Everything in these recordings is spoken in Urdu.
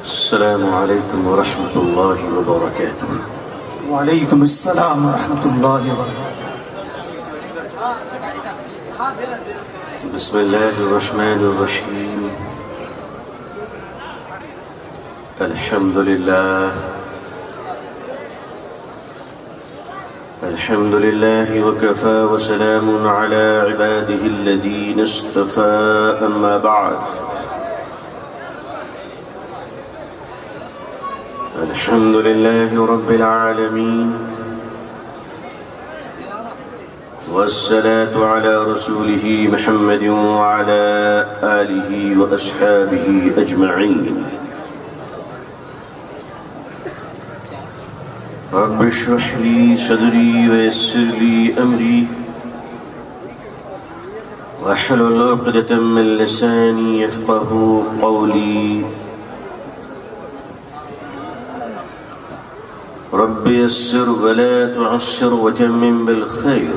السلام عليكم ورحمة الله وبركاته. وعليكم السلام ورحمة الله وبركاته. بسم الله الرحمن الرحيم. الحمد لله الحمد لله وكفى وسلام على عباده الذين اصطفى أما بعد. الحمد لله رب العالمين والصلاة على رسوله محمد وعلى آله وأصحابه أجمعين. رب اشرح لي صدري ويسر لي أمري واحلل عقدة من لساني يفقه قولي. رب يسر ولا تعسر وتمم بالخير.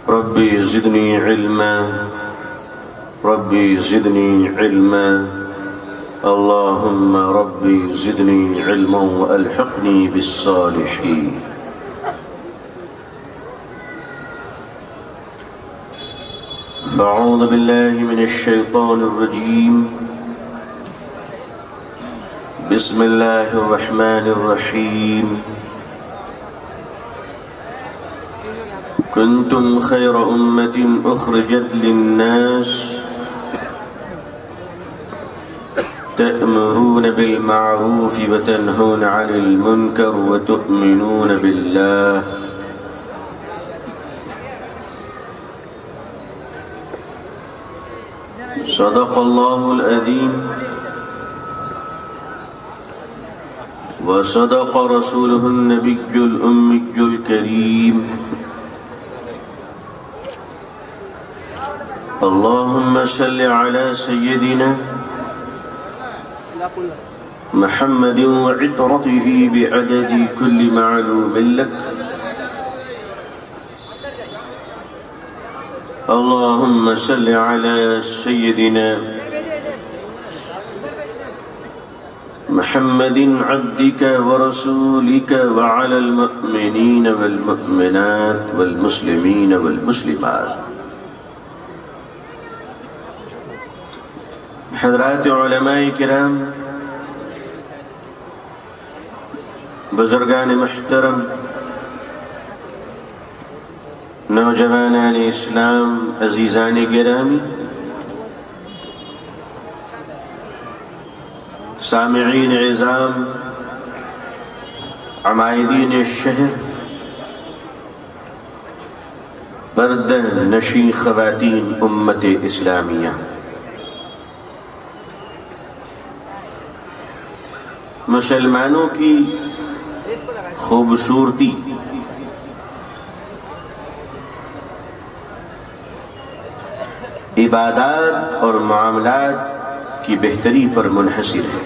ربي زدني علما ربي زدني علما اللهم ربي زدني علما وألحقني بالصالحين. فأعوذ بالله من الشيطان الرجيم. بسم الله الرحمن الرحيم. كنتم خير أمة أخرجت للناس تأمرون بالمعروف وتنهون عن المنكر وتؤمنون بالله. صدق الله العظيم وصدق رسوله النبي الأمي الكريم. اللهم صل على سيدنا محمد وعطرته بعدد كل معلوم لك. اللهم صل على سيدنا محمد عبدك ورسولك وعلى المؤمنين والمؤمنات والمسلمين والمسلمات. حضرات علماء کرام، بزرگان محترم، نوجوانان اسلام، عزیزان گرامی، سامعین عظام، عمائدین الشہر، پردہ نشین خواتین امت اسلامیہ، مسلمانوں کی خوبصورتی عبادات اور معاملات کی بہتری پر منحصر ہے.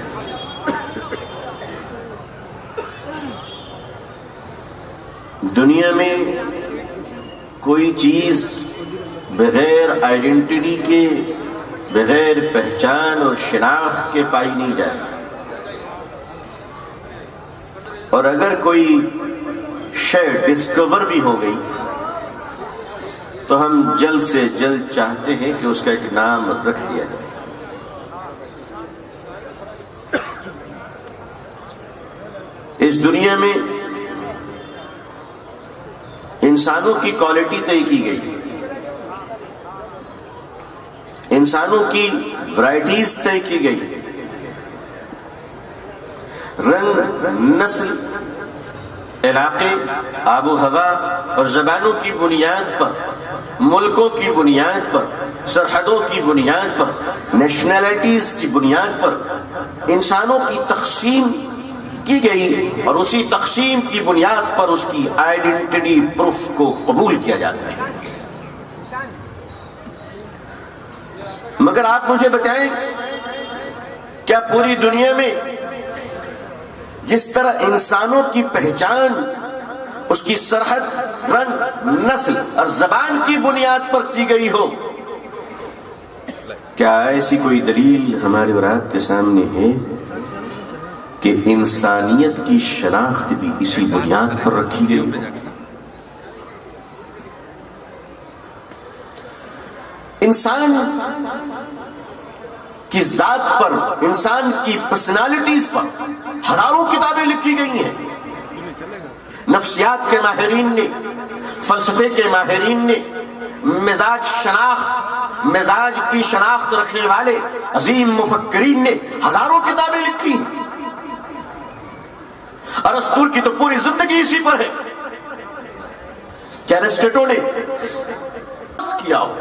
دنیا میں کوئی چیز بغیر آئیڈینٹی کے، بغیر پہچان اور شناخت کے پائی نہیں جاتی، اور اگر کوئی شے ڈسکور بھی ہو گئی تو ہم جلد سے جلد چاہتے ہیں کہ اس کا ایک نام رکھ دیا جائے. اس دنیا میں انسانوں کی کوالٹی طے کی گئی، انسانوں کی ورائٹیز طے کی گئی، رنگ، نسل، علاقے، آب و ہوا اور زبانوں کی بنیاد پر، ملکوں کی بنیاد پر، سرحدوں کی بنیاد پر، نیشنلٹیز کی بنیاد پر انسانوں کی تقسیم کی گئی، اور اسی تقسیم کی بنیاد پر اس کی آئیڈینٹی پروف کو قبول کیا جاتا ہے. مگر آپ مجھے بتائیں، کیا پوری دنیا میں جس طرح انسانوں کی پہچان اس کی سرحد، رنگ، نسل اور زبان کی بنیاد پر کی گئی ہو، کیا ایسی کوئی دلیل ہمارے اور آپ کے سامنے ہے کہ انسانیت کی شناخت بھی اسی بنیاد پر رکھی گئی؟ انسان کی ذات پر، انسان کی پرسنالٹیز پر ہزاروں کتابیں لکھی گئی ہیں. نفسیات کے ماہرین نے، فلسفے کے ماہرین نے، مزاج کی شناخت رکھنے والے عظیم مفکرین نے ہزاروں کتابیں لکھی ہیں. ارسطو کی تو پوری زندگی اسی پر ہے. کیرسٹیٹو نے کیا ہو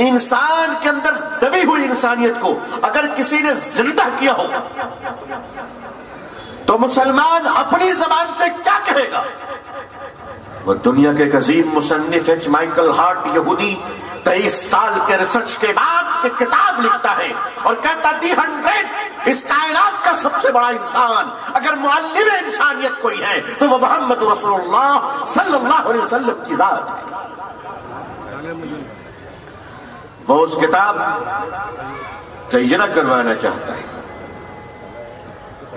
انسان کے اندر دبی ہوئی انسانیت کو اگر کسی نے زندہ کیا ہو تو مسلمان اپنی زبان سے کیا کہے گا؟ وہ دنیا کے ایک عظیم مصنف ایچ مائیکل ہارٹ، یہودی، 23 سال کے ریسرچ کے بعد کے کتاب لکھتا ہے اور کہتا دی 100 اس کائنات کا سب سے بڑا انسان اگر معلم انسانیت کوئی ہے تو وہ محمد رسول اللہ صلی اللہ علیہ وسلم کی ذات ہے. وہ اس کتاب کا اجرا کروانا چاہتا ہے،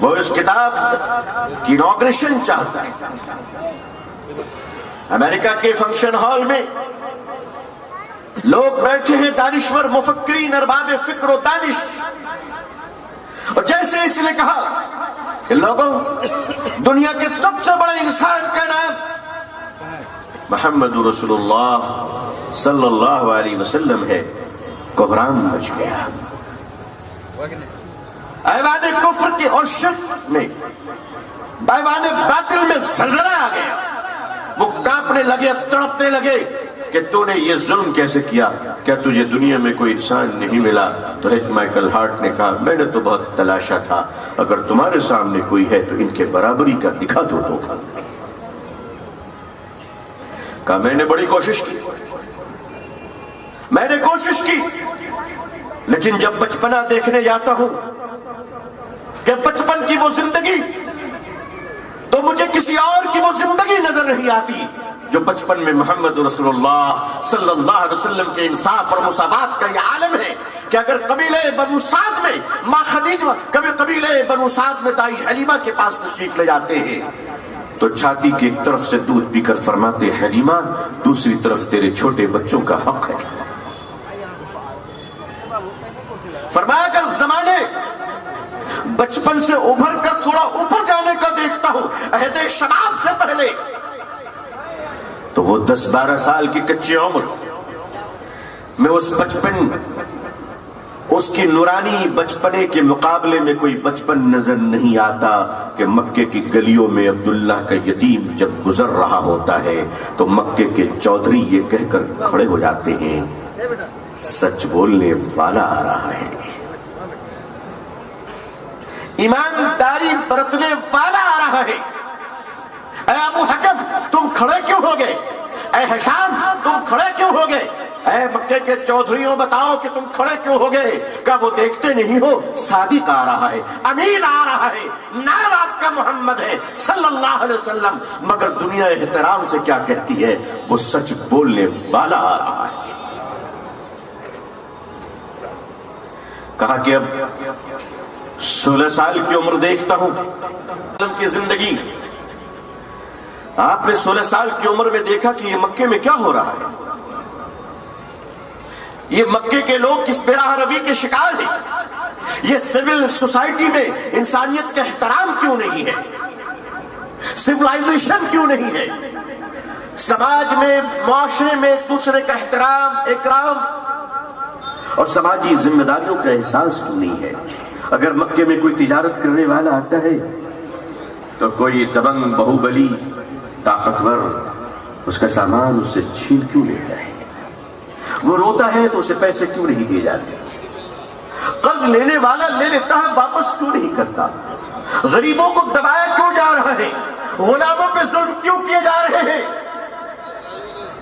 وہ اس کتاب کی انوگریشن چاہتا ہے. امریکہ کے فنکشن ہال میں لوگ بیٹھے ہیں، دانشور، مفکرین، ارباب فکر و دانش، اور جیسے اس نے کہا کہ لوگوں دنیا کے سب سے بڑے انسان کا نام محمد رسول اللہ صلی اللہ علیہ وسلم ہے، کوہرام مچ گیا. ایوان کفر کے اور شرک میں، ایوان باطل میں زلزلہ آ گیا. وہ کانپنے لگے، تڑپنے لگے کہ تو نے یہ ظلم کیسے کیا؟ کیا تجھے دنیا میں کوئی انسان نہیں ملا؟ تو ایچ مائیکل ہارٹ نے کہا میں نے تو بہت تلاشا تھا، اگر تمہارے سامنے کوئی ہے تو ان کے برابری کا دکھا دو. کہا میں نے بڑی کوشش کی، میں نے کوشش کی، لیکن جب بچپنا دیکھنے جاتا ہوں کہ بچپن کی وہ زندگی، تو مجھے کسی اور کی وہ زندگی نظر نہیں آتی جو بچپن میں محمد رسول اللہ صلی اللہ علیہ وسلم کے انصاف اور مساوات کا یہ عالم ہے کہ اگر قبیلے بنو سعد میں ماں خدیجہ، کبھی قبیلے بنو سعد میں دائی حلیمہ کے پاس تشریف لے جاتے ہیں تو چھاتی کی ایک طرف سے دودھ پی کر فرماتے حلیمہ دوسری طرف تیرے چھوٹے بچوں کا حق ہے. فرمایا کر زمانے بچپن سے ابھر کر تھوڑا اوپر جانے کا دیکھتا ہوں، عہد شباب سے پہلے تو وہ 10-12 سال کی کچی عمر میں اس بچپن، اس کی نورانی بچپنے کے مقابلے میں کوئی بچپن نظر نہیں آتا کہ مکے کی گلیوں میں عبداللہ کا یتیم جب گزر رہا ہوتا ہے تو مکے کے چودھری یہ کہہ کر کھڑے ہو جاتے ہیں سچ بولنے والا آ رہا ہے، ایمانداری برتنے والا آ رہا ہے. اے ابو حکم تم کھڑے کیوں ہو گئے؟ اے حشام تم کھڑے کیوں ہو گئے؟ اے مکے کے چودھریوں بتاؤ کہ تم کھڑے کیوں ہو گئے؟ کہ وہ دیکھتے نہیں ہو صادق آ رہا ہے، امین آ رہا ہے، نام آپ کا محمد ہے صلی اللہ علیہ وسلم. مگر دنیا احترام سے کیا کہتی ہے؟ وہ سچ بولنے والا آ رہا ہے. کہا کہ اب 16 سال کی عمر دیکھتا ہوں کی زندگی. آپ نے 16 سال کی عمر میں دیکھا کہ یہ مکے میں کیا ہو رہا ہے، یہ مکے کے لوگ کس براہ روی کے شکار ہیں، یہ سول سوسائٹی میں انسانیت کا احترام کیوں نہیں ہے، سویلائزیشن کیوں نہیں ہے، سماج میں، معاشرے میں ایک دوسرے کا احترام، اکرام اور سماجی ذمہ داریوں کا احساس کیوں نہیں ہے. اگر مکے میں کوئی تجارت کرنے والا آتا ہے تو کوئی دبنگ، بہوبلی، طاقتور اس کا سامان اس سے چھین کیوں لیتا ہے؟ وہ روتا ہے تو اسے پیسے کیوں نہیں دیے جاتے؟ قرض لینے والا لے لیتا ہے واپس کیوں نہیں کرتا؟ غریبوں کو دبایا کیوں جا رہا ہے؟ غلاموں پہ ظلم کیوں کیے جا رہے ہیں؟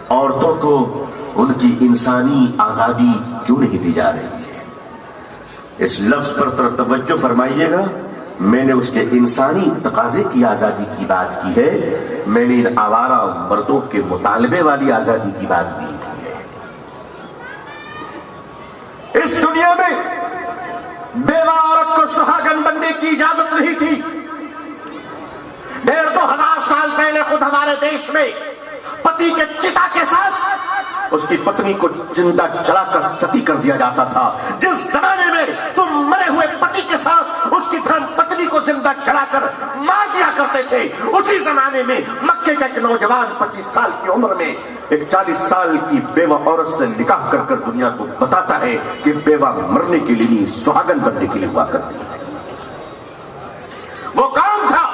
عورتوں کو ان کی انسانی آزادی کیوں نہیں دی جا رہی ہے؟ اس لفظ پر توجہ فرمائیے گا، میں نے اس کے انسانی تقاضے کی آزادی کی بات کی ہے، میں نے ان آوارہ مردوں کے مطالبے والی آزادی کی بات نہیں کی ہے. اس دنیا میں بیوہ عورت کو سہاگن بننے کی اجازت نہیں تھی. 1500 سال پہلے خود ہمارے دیش میں پتی کے چتا کے ساتھ اس کی پتنی کو زندہ جلا کر ستی کر دیا جاتا تھا. جس زمانے میں تم مرے ہوئے پتی کے ساتھ اس کی دھرم پتنی کو زندہ جلا کر مار دیا کرتے تھے, اسی زمانے میں مکے کا ایک نوجوان 25 سال کی عمر میں ایک 40 سال کی بیوہ عورت سے نکاح کر کر دنیا کو بتاتا ہے کہ بیوہ مرنے کے لیے نہیں, سہاگن بننے کے لیے ہوا کرتی ہے. وہ کون تھا؟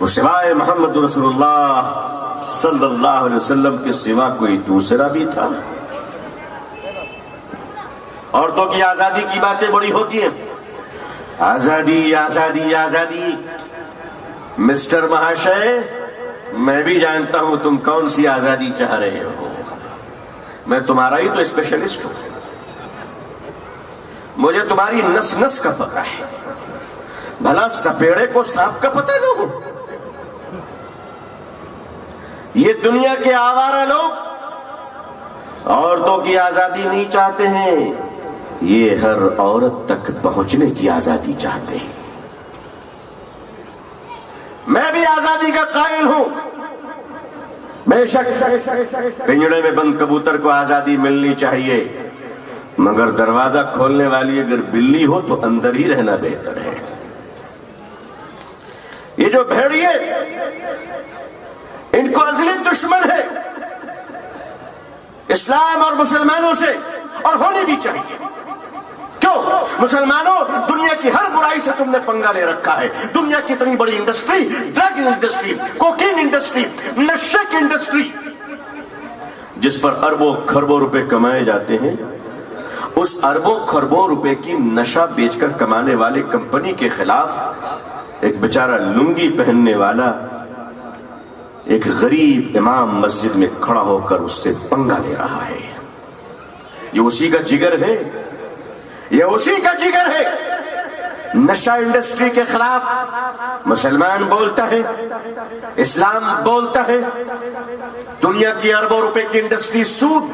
وہ سوائے محمد رسول اللہ صلی اللہ علیہ وسلم کے سوا کوئی دوسرا بھی تھا؟ عورتوں کی آزادی کی باتیں بڑی ہوتی ہیں, آزادی آزادی آزادی. مسٹر مہاشے, میں بھی جانتا ہوں تم کون سی آزادی چاہ رہے ہو. میں تمہارا ہی تو اسپیشلسٹ ہوں. مجھے تمہاری نس نس کا پتہ ہے, بھلا سپیڑے کو سانپ کا پتہ نہ ہو. یہ دنیا کے آوارہ لوگ عورتوں کی آزادی نہیں چاہتے ہیں, یہ ہر عورت تک پہنچنے کی آزادی چاہتے ہیں. میں بھی آزادی کا قائل ہوں. بے شک پنجرے میں بند کبوتر کو آزادی ملنی چاہیے, مگر دروازہ کھولنے والی اگر بلی ہو تو اندر ہی رہنا بہتر ہے. یہ جو بھیڑیے ان کو ازلی دشمن ہے اسلام اور مسلمانوں سے, اور ہونی بھی چاہیے. کیوں؟ مسلمانوں, دنیا کی ہر برائی سے تم نے پنگا لے رکھا ہے. دنیا کی اتنی بڑی industry, drug industry, cocaine industry, نشے کی انڈسٹری, جس پر اربوں خربوں روپے کمائے جاتے ہیں, اس اربوں خربوں روپے کی نشہ بیچ کر کمانے والے کمپنی کے خلاف ایک بیچارہ لنگی پہننے والا ایک غریب امام مسجد میں کھڑا ہو کر اس سے پنگا لے رہا ہے. یہ اسی کا جگر ہے, یہ اسی کا جگر ہے. نشہ انڈسٹری کے خلاف مسلمان بولتا ہے, اسلام بولتا ہے. دنیا کی اربوں روپے کی انڈسٹری, سود,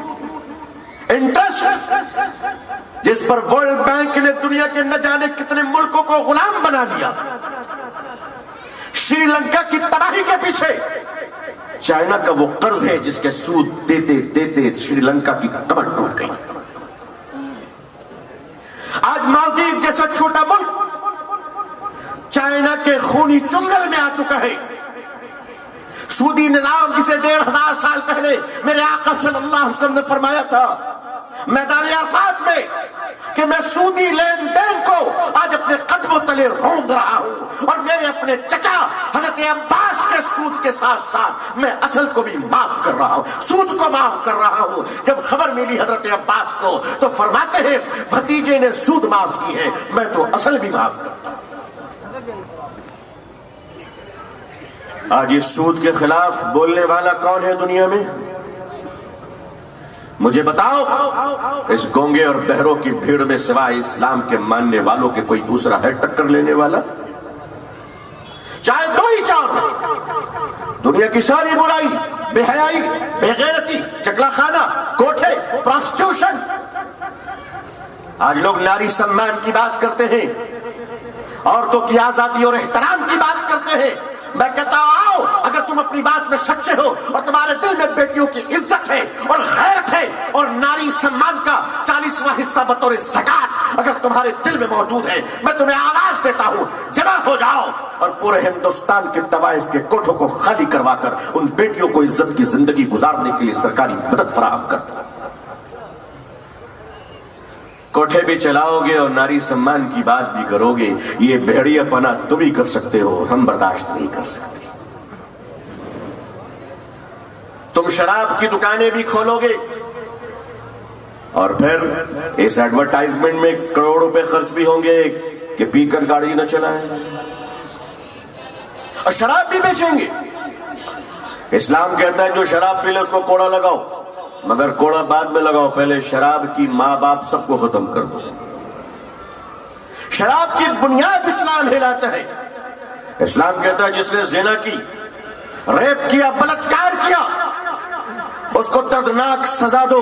انٹرسٹ, جس پر ورلڈ بینک نے دنیا کے نہ جانے کتنے ملکوں کو غلام بنا دیا. شری لنکا کی تباہی کے پیچھے چائنا کا وہ قرض ہے جس کے سود دیتے دیتے شری لنکا کی کمر ٹوٹ گئی. آج مالدیو جیسا چھوٹا ملک چائنا کے خونی چنگل میں آ چکا ہے. سودی نظام جسے 1500 سال پہلے میرے آقا صلی اللہ علیہ وسلم نے فرمایا تھا میدان عرفات میں کہ میں سودی لین دین کو آج اپنے قدموں تلے روند رہا ہوں, اور میرے اپنے چچا حضرت عباس کے سود کے ساتھ ساتھ میں اصل کو بھی معاف کر رہا ہوں, سود کو معاف کر رہا ہوں. جب خبر ملی حضرت عباس کو تو فرماتے ہیں بھتیجے نے سود معاف کی ہے, میں تو اصل بھی معاف کرتا ہوں. آج اس سود کے خلاف بولنے والا کون ہے دنیا میں؟ مجھے بتاؤ. اس گونگے اور بہروں کی بھیڑ میں سوائے اسلام کے ماننے والوں کے کوئی دوسرا ہے ٹکر لینے والا؟ چاہے دو ہی چار, دنیا کی ساری برائی, بے حیائی, بے غیرتی, چکلا خانہ, کوٹھے, پراسٹیوشن. آج لوگ ناری سمان کی بات کرتے ہیں, عورتوں کی آزادی اور احترام کی بات کرتے ہیں. میں کہتا ہوں آؤ, اگر تم اپنی بات میں سچے ہو اور تمہارے دل میں بیٹیوں کی عزت ہے اور غیرت ہے اور ناری سمان کا 40واں حصہ بطور زکات اگر تمہارے دل میں موجود ہے, میں تمہیں آواز دیتا ہوں, جمع ہو جاؤ اور پورے ہندوستان کے طوائف کے کوٹھوں کو خالی کروا کر ان بیٹیوں کو عزت کی زندگی گزارنے کے لیے سرکاری مدد فراہم کر دو. کوٹھے بھی چلاؤ گے اور ناری سمان کی بات بھی کرو گے, یہ بھیڑیا پنا تم ہی کر سکتے ہو, ہم برداشت نہیں کر سکتے. تم شراب کی دکانیں بھی کھولو گے اور پھر اس ایڈورٹائزمنٹ میں کروڑ روپے خرچ بھی ہوں گے کہ پی کر گاڑی نہ چلائیں, اور شراب بھی بیچیں گے. اسلام کہتا ہے جو شراب پی لے اس کو کوڑا لگاؤ, مگر کوڑا بعد میں لگاؤ, پہلے شراب کی ماں باپ سب کو ختم کر دو. شراب کی بنیاد اسلام ہلاتا ہے. اسلام کہتا ہے جس نے زنا کی, ریپ کیا, بلاత్కాر کیا, اس کو دردناک سزا دو,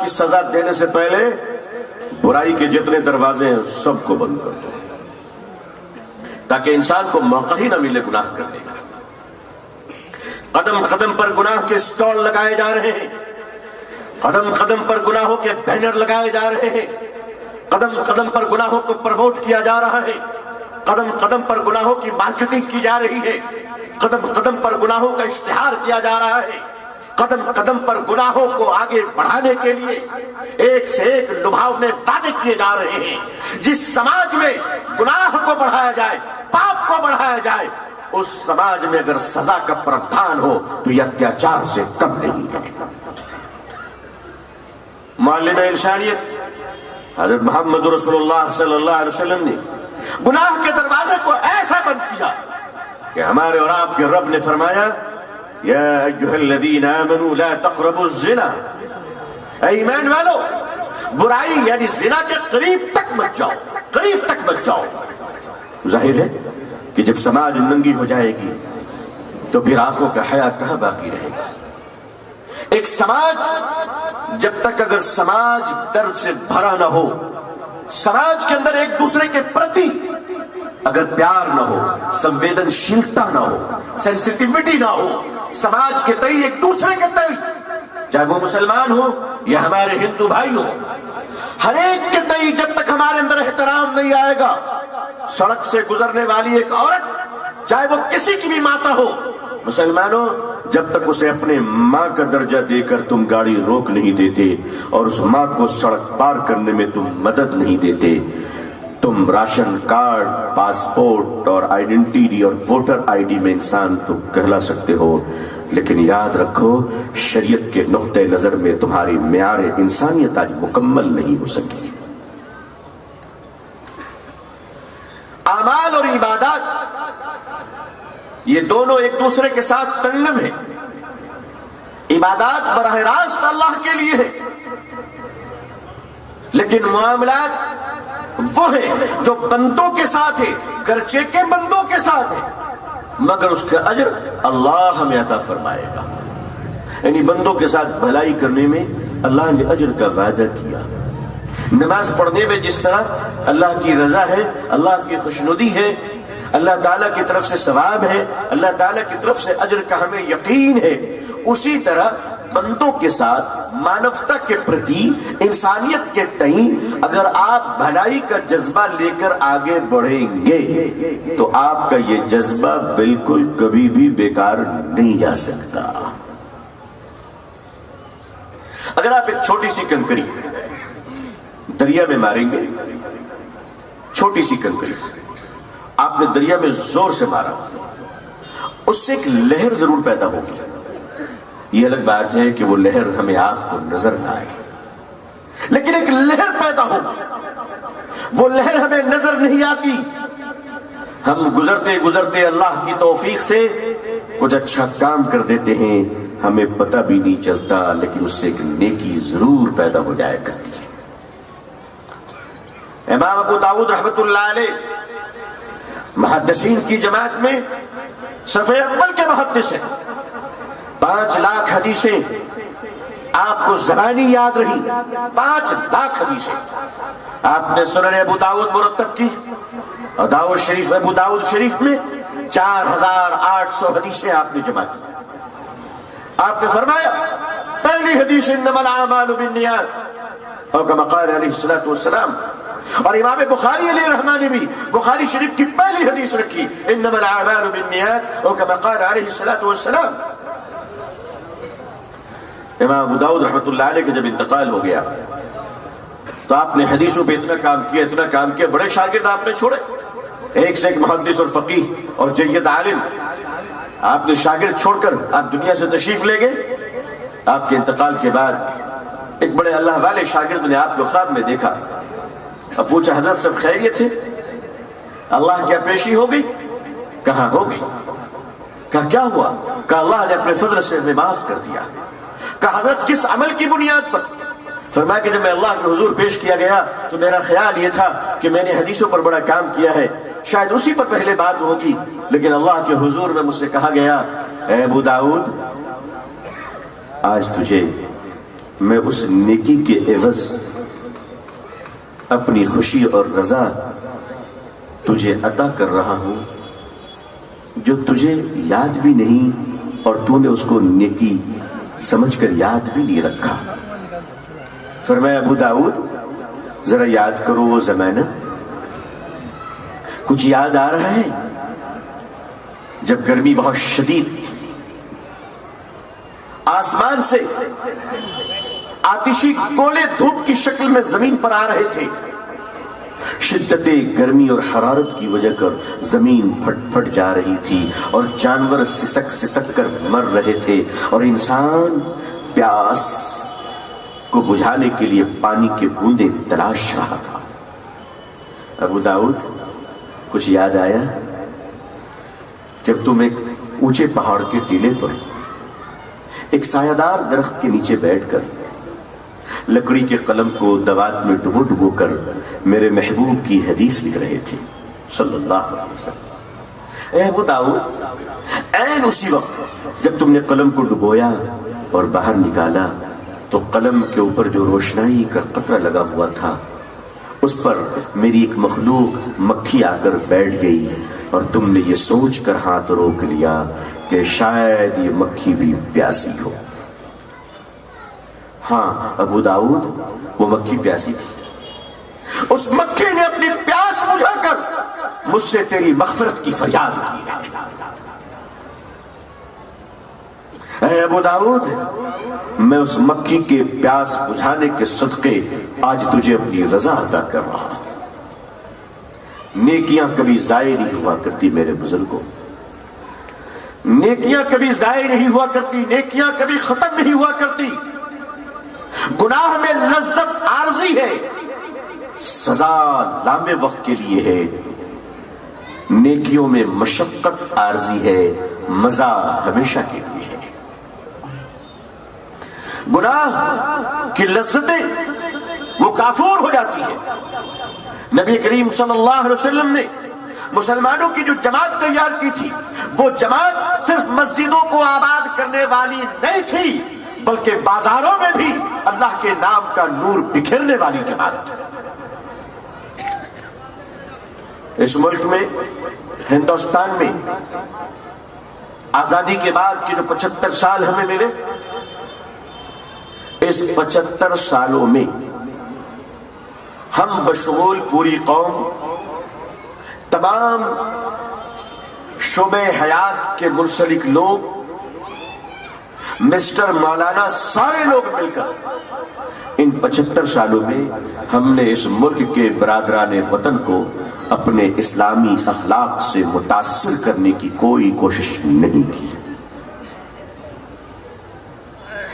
کی سزا دینے سے پہلے برائی کے جتنے دروازے ہیں سب کو بند کر دو، تاکہ انسان کو موقع ہی نہ ملے گناہ کرنے کا۔ قدم قدم پر گناہ کے سٹال لگائے جا رہے ہیں، قدم قدم پر گناہوں کے بینر لگائے جا رہے ہیں، قدم قدم پر گناہوں کو پروموٹ کیا جا رہا ہے، قدم قدم پر گناہوں کی مارکیٹنگ کی جا رہی ہے، قدم قدم پر گناہوں کا اشتہار کیا جا رہا ہے، قدم قدم پر گناہوں کو آگے بڑھانے کے لیے ایک سے ایک لبھاؤنے وعدے کیے جا رہے ہیں۔ جس سماج میں گناہ کو بڑھایا جائے، پاپ کو بڑھایا جائے، اس سماج میں اگر سزا کا پراودھان ہو تو یہ اتیاچار سے کم نہیں ہے۔ معلم انسانیت حضرت محمد رسول اللہ صلی اللہ علیہ وسلم نے گناہ کے دروازے کو ایسا بند کیا کہ ہمارے اور آپ کے رب نے فرمایا یا ایھا الذین آمنوا لا تقربوا الزنا، اے ایمان والو برائی یعنی زنا کے قریب تک مت جاؤ، قریب تک مت جاؤ۔ ظاہر ہے کہ جب سماج ننگی ہو جائے گی تو پھر آنکھوں کا حیا کہاں باقی رہے گا۔ ایک سماج جب تک اگر سماج درد سے بھرا نہ ہو، سماج کے اندر ایک دوسرے کے پرتی اگر پیار نہ ہو، سنویدنشیلتا نہ ہو، سینسٹیوٹی نہ ہو، سماج کے تئیں ایک دوسرے کے تئیں، چاہے وہ مسلمان ہو یا ہمارے ہندو بھائی ہو، ہر ایک کے تئیں جب تک ہمارے اندر احترام نہیں آئے گا، سڑک سے گزرنے والی ایک عورت چاہے وہ کسی کی بھی ماتا ہو، مسلمانوں جب تک اسے اپنے ماں کا درجہ دے کر تم گاڑی روک نہیں دیتے اور اس ماں کو سڑک پار کرنے میں تم مدد نہیں دیتے، تم راشن کارڈ، پاسپورٹ اور آئیڈینٹی اور ووٹر آئی ڈی میں انسان تو کہلا سکتے ہو، لیکن یاد رکھو شریعت کے نقطہ نظر میں تمہاری معیار انسانیت آج مکمل نہیں ہو سکی۔ اعمال اور عبادات یہ دونوں ایک دوسرے کے ساتھ سنگم ہیں۔ عبادات براہ راست اللہ کے لیے ہے، لیکن معاملات وہ ہیں جو بندوں کے ساتھ ہے، گرچہ کے بندوں کے ساتھ ہے، مگر اس کا اجر اللہ ہمیں عطا فرمائے گا۔ یعنی بندوں کے ساتھ بھلائی کرنے میں اللہ نے اجر کا وعدہ کیا، نماز پڑھنے میں جس طرح اللہ کی رضا ہے، اللہ کی خوشنودی ہے، اللہ تعالیٰ کی طرف سے ثواب ہے، اللہ تعالیٰ کی طرف سے اجر کا ہمیں یقین ہے، اسی طرح بندوں کے ساتھ مانوتا کے پرتی، انسانیت کے تئیں اگر آپ بھلائی کا جذبہ لے کر آگے بڑھیں گے تو آپ کا یہ جذبہ بالکل کبھی بھی بیکار نہیں جا سکتا۔ اگر آپ ایک چھوٹی سی کنکری دریا میں ماریں گے، چھوٹی سی کنکری آپ نے دریا میں زور سے مارا، اس سے ایک لہر ضرور پیدا ہوگی۔ یہ الگ بات ہے کہ وہ لہر ہمیں آپ کو نظر نہ آئے، لیکن ایک لہر پیدا ہوگی، وہ لہر ہمیں نظر نہیں آتی، ہم گزرتے گزرتے اللہ کی توفیق سے کچھ اچھا کام کر دیتے ہیں، ہمیں پتہ بھی نہیں چلتا، لیکن اس سے ایک نیکی ضرور پیدا ہو جایا کرتی ہے۔ امام ابو داؤد رحمۃ اللہ علیہ محدثین کی جماعت میں صفحے اول کے محدث ہیں، 5 لاکھ حدیثیں آپ کو زبانی یاد رہی، 5 لاکھ حدیثیں آپ نے سنن ابو داؤد مرتب کی، اور داؤد شریف ابو داؤد شریف میں 4800 حدیثیں آپ نے جمع کی۔ آپ نے فرمایا پہلی حدیث انما الاعمال بالنیات، اور کما قال علیہ الصلوۃ والسلام، اور امام بخاری علیہ الرحمہ نے بھی بخاری شریف کی پہلی حدیث رکھی انما الاعمال بالنیات، اور کما قال علیہ الصلوۃ والسلام۔ امام ابو داؤد رحمۃ اللہ علیہ کا جب انتقال ہو گیا تو آپ نے حدیثوں پہ اتنا کام کیا، بڑے شاگرد آپ نے چھوڑے، ایک سے ایک محدث اور فقیہ اور جید عالم آپ نے شاگرد چھوڑ کر آپ دنیا سے تشریف لے گئے۔ آپ کے انتقال کے بعد ایک بڑے اللہ والے شاگرد نے آپ کو خواب میں دیکھا، اب پوچھا حضرت سب خیریت ہے؟ اللہ کیا پیشی ہو گئی؟ کہاں ہو گئی؟ کہا کیا ہوا؟ کہا اللہ نے اپنے فضل سے ہمیں معاف کر دیا۔ کہا حضرت کس عمل کی بنیاد پر؟ فرمایا کہ جب میں اللہ کے حضور پیش کیا گیا تو میرا خیال یہ تھا کہ میں نے حدیثوں پر بڑا کام کیا ہے، شاید اسی پر پہلے بات ہوگی، لیکن اللہ کے حضور میں مجھ سے کہا گیا اے ابو داؤد آج تجھے میں اس نیکی کے عوض اپنی خوشی اور رضا تجھے عطا کر رہا ہوں جو تجھے یاد بھی نہیں اور تو نے اس کو نیکی سمجھ کر یاد بھی نہیں رکھا. فرمایا ابو داؤد ذرا یاد کرو وہ زمانہ. کچھ یاد آ رہا ہے جب گرمی بہت شدید تھی, آسمان سے آتشی گولے دھوپ کی شکل میں زمین پر آ رہے تھے. شدت گرمی اور حرارت کی وجہ کر زمین پھٹ پھٹ جا رہی تھی اور جانور سسک سسک کر مر رہے تھے اور انسان پیاس کو بجھانے کے لیے پانی کے بوندیں تلاش رہا تھا. ابو داؤد کچھ یاد آیا جب تم ایک اونچے پہاڑ کے ٹیلے پر ایک سایہ دار درخت کے نیچے بیٹھ کر لکڑی کے قلم کو دوات میں ڈبو ڈبو کر میرے محبوب کی حدیث لکھ رہے تھے صلی اللہ علیہ وسلم. اے ابو داؤد عین اسی وقت جب تم نے قلم کو ڈبویا اور باہر نکالا تو قلم کے اوپر جو روشنائی کا قطرہ لگا ہوا تھا اس پر میری ایک مخلوق مکھی آ کر بیٹھ گئی اور تم نے یہ سوچ کر ہاتھ روک لیا کہ شاید یہ مکھی بھی پیاسی ہو. ہاں ابو داؤد وہ مکھی پیاسی تھی. اس مکھی نے اپنی پیاس بجھا کر مجھ سے تیری مغفرت کی فریاد کی. اے ابو داؤد میں اس مکھی کے پیاس بجھانے کے صدقے آج تجھے اپنی رضا عطا کر رہا ہوں. نیکیاں کبھی ضائع نہیں ہوا کرتی میرے بزرگوں, نیکیاں کبھی ضائع نہیں ہوا کرتی, نیکیاں کبھی ختم نہیں ہوا کرتی. گناہ میں لذت عارضی ہے, سزا لامے وقت کے لیے ہے. نیکیوں میں مشقت عارضی ہے, مزہ ہمیشہ کے لیے ہے. گناہ کی لذتیں وہ کافور ہو جاتی ہے. نبی کریم صلی اللہ علیہ وسلم نے مسلمانوں کی جو جماعت تیار کی تھی وہ جماعت صرف مسجدوں کو آباد کرنے والی نہیں تھی بلکہ بازاروں میں بھی اللہ کے نام کا نور بکھیرنے والی جماعت تھی. اس ملک میں ہندوستان میں آزادی کے بعد کے جو 75 سال ہمیں ملے, اس 75 سالوں میں ہم بشمول پوری قوم تمام شعبہ حیات کے منسلک لوگ, مسٹر مولانا, سارے لوگ مل کر ان 75 سالوں میں ہم نے اس ملک کے برادران وطن کو اپنے اسلامی اخلاق سے متاثر کرنے کی کوئی کوشش نہیں کی.